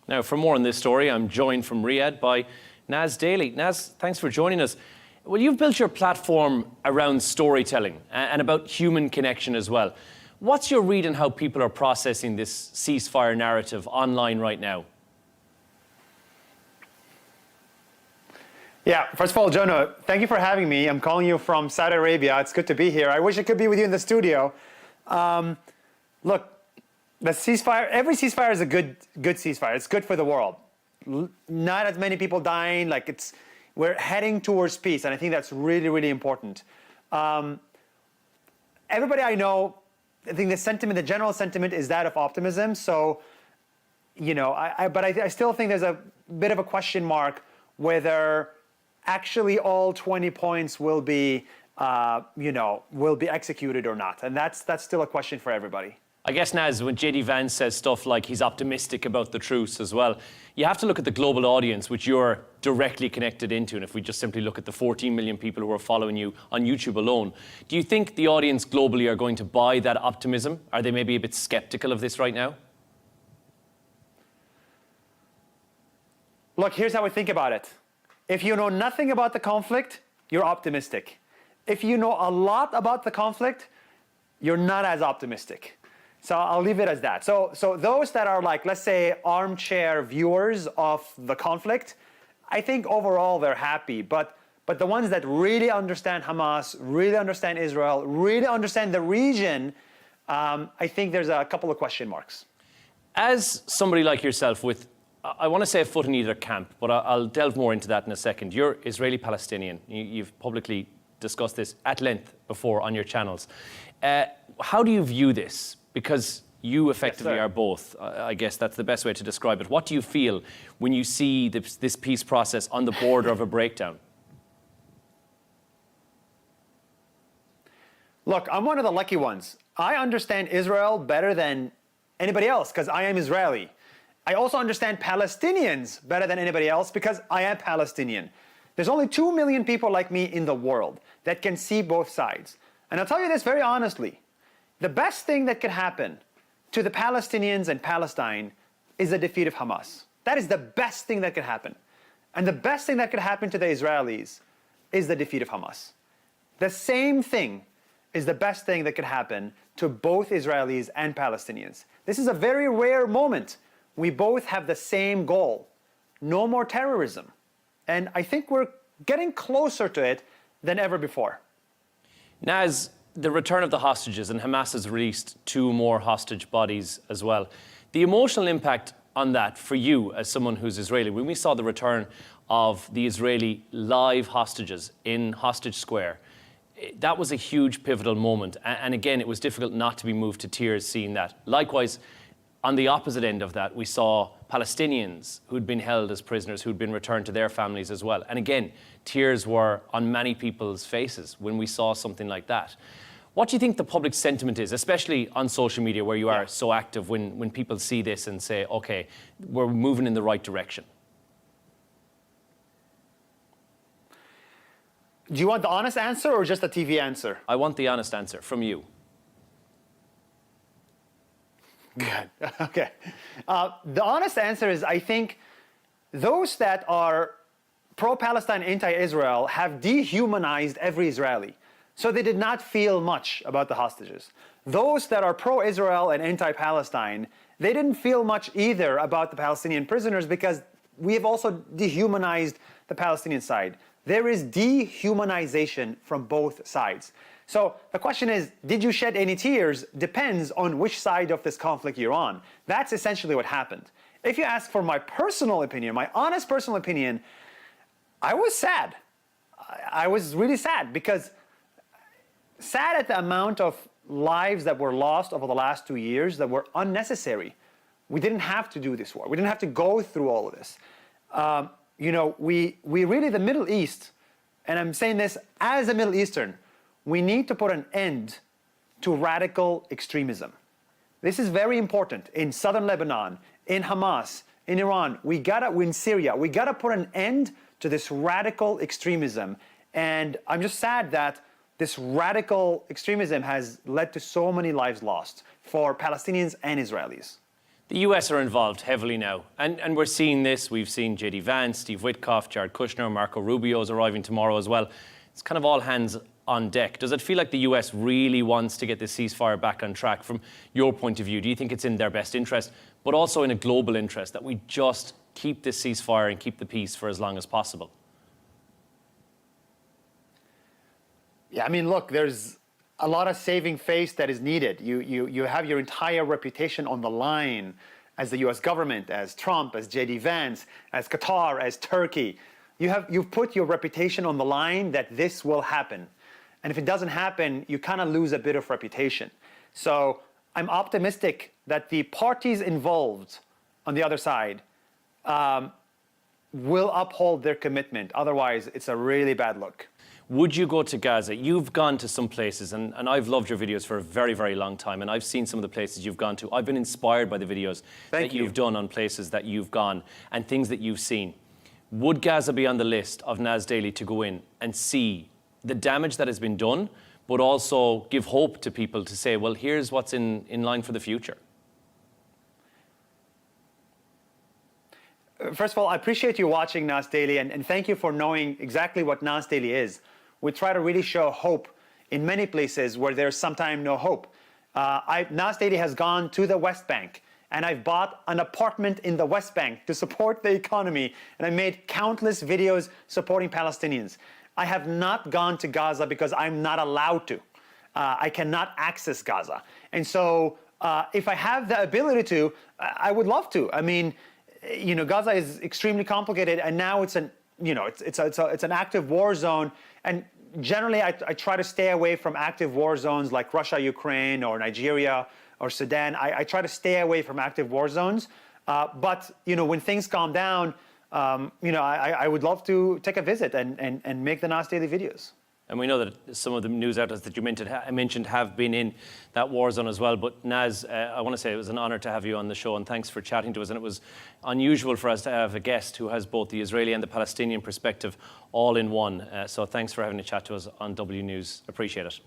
Now, for more on this story, I'm joined from Riyadh by Nas Daily. Nas, thanks for joining us. Well, you've built your platform around storytelling and about human connection as well. What's your read on how people are processing this ceasefire narrative online right now? Yeah, first of all, Jono, thank you for having me. I'm calling you from Saudi Arabia. It's good to be here. I wish I could be with you in the studio. Look, the ceasefire, every ceasefire is a good ceasefire. It's good for the world. Not as many people dying, we're heading towards peace, and I think that's really, really important. Everybody I know, I think the general sentiment is that of optimism. So, but I still think there's a bit of a question mark whether actually all 20 points will be, will be executed or not. And that's still a question for everybody. I guess, Naz, when J.D. Vance says stuff like he's optimistic about the truce as well, you have to look at the global audience, which you're directly connected into. And if we just simply look at the 14 million people who are following you on YouTube alone, do you think the audience globally are going to buy that optimism? Are they maybe a bit skeptical of this right now? Look, here's how I think about it. If you know nothing about the conflict, you're optimistic. If you know a lot about the conflict, you're not as optimistic. So I'll leave it as that. So those that are let's say, armchair viewers of the conflict, I think overall they're happy. But the ones that really understand Hamas, really understand Israel, really understand the region, I think there's a couple of question marks. As somebody like yourself with, I want to say a foot in either camp, but I'll delve more into that in a second. You're Israeli-Palestinian. You've publicly discussed this at length before on your channels. How do you view this? Because you effectively are both. I guess that's the best way to describe it. What do you feel when you see this peace process on the border of a breakdown? Look, I'm one of the lucky ones. I understand Israel better than anybody else because I am Israeli. I also understand Palestinians better than anybody else because I am Palestinian. There's only 2 million people like me in the world that can see both sides. And I'll tell you this very honestly. The best thing that could happen to the Palestinians and Palestine is the defeat of Hamas. That is the best thing that could happen. And the best thing that could happen to the Israelis is the defeat of Hamas. The same thing is the best thing that could happen to both Israelis and Palestinians. This is a very rare moment. We both have the same goal: no more terrorism. And I think we're getting closer to it than ever before. Naz, the return of the hostages, and Hamas has released 2 more hostage bodies as well. The emotional impact on that for you as someone who's Israeli, when we saw the return of the Israeli live hostages in Hostage Square, that was a huge pivotal moment. And again, it was difficult not to be moved to tears seeing that. Likewise, on the opposite end of that, we saw Palestinians who'd been held as prisoners, who'd been returned to their families as well. And again, tears were on many people's faces when we saw something like that. What do you think the public sentiment is, especially on social media where you are so active, when people see this and say, okay, we're moving in the right direction? Do you want the honest answer or just a TV answer? I want the honest answer from you. Good. Okay. The honest answer is I think those that are pro-Palestine, anti-Israel have dehumanized every Israeli. So they did not feel much about the hostages. Those that are pro-Israel and anti-Palestine, they didn't feel much either about the Palestinian prisoners because we have also dehumanized the Palestinian side. There is dehumanization from both sides. So the question is, did you shed any tears? Depends on which side of this conflict you're on. That's essentially what happened. If you ask for my personal opinion, my honest personal opinion, I was sad. I was really sad because sad at the amount of lives that were lost over the last 2 years that were unnecessary. We didn't have to do this war. We didn't have to go through all of this. We really, the Middle East, and I'm saying this as a Middle Eastern, we need to put an end to radical extremism. This is very important in southern Lebanon, in Hamas, in Iran. In Syria, we gotta put an end to this radical extremism. And I'm just sad that this radical extremism has led to so many lives lost for Palestinians and Israelis. The US are involved heavily now, and we're seeing this. We've seen J.D. Vance, Steve Witkoff, Jared Kushner, Marco Rubio is arriving tomorrow as well. It's kind of all hands on deck. Does it feel like the US really wants to get the ceasefire back on track from your point of view? Do you think it's in their best interest, but also in a global interest, that we just keep this ceasefire and keep the peace for as long as possible? Yeah, I mean, look, there's a lot of saving face that is needed. You have your entire reputation on the line as the US government, as Trump, as J.D. Vance, as Qatar, as Turkey. You've put your reputation on the line that this will happen. And if it doesn't happen, you kind of lose a bit of reputation. So I'm optimistic that the parties involved on the other side will uphold their commitment. Otherwise, it's a really bad look. Would you go to Gaza? You've gone to some places, and I've loved your videos for a very, very long time, and I've seen some of the places you've gone to. I've been inspired by the videos that you've done on places that you've gone and things that you've seen. Would Gaza be on the list of Nas Daily to go in and see the damage that has been done, but also give hope to people to say, well, here's what's in line for the future? First of all, I appreciate you watching Nas Daily, and thank you for knowing exactly what Nas Daily is. We try to really show hope in many places where there's sometimes no hope. Nas Daily has gone to the West Bank, and I've bought an apartment in the West Bank to support the economy, and I made countless videos supporting Palestinians. I have not gone to Gaza because I'm not allowed to. I cannot access Gaza. And so if I have the ability to, I would love to. I mean, you know, Gaza is extremely complicated, and now it's an active war zone. And generally, I try to stay away from active war zones like Russia, Ukraine, or Nigeria, or Sudan. I try to stay away from active war zones. But you know, when things calm down, you know, I would love to take a visit and make the Nas Daily videos. And we know that some of the news outlets that you mentioned have been in that war zone as well. But Nas, I want to say it was an honor to have you on the show, and thanks for chatting to us. And it was unusual for us to have a guest who has both the Israeli and the Palestinian perspective all in one. So thanks for having a chat to us on W News. Appreciate it.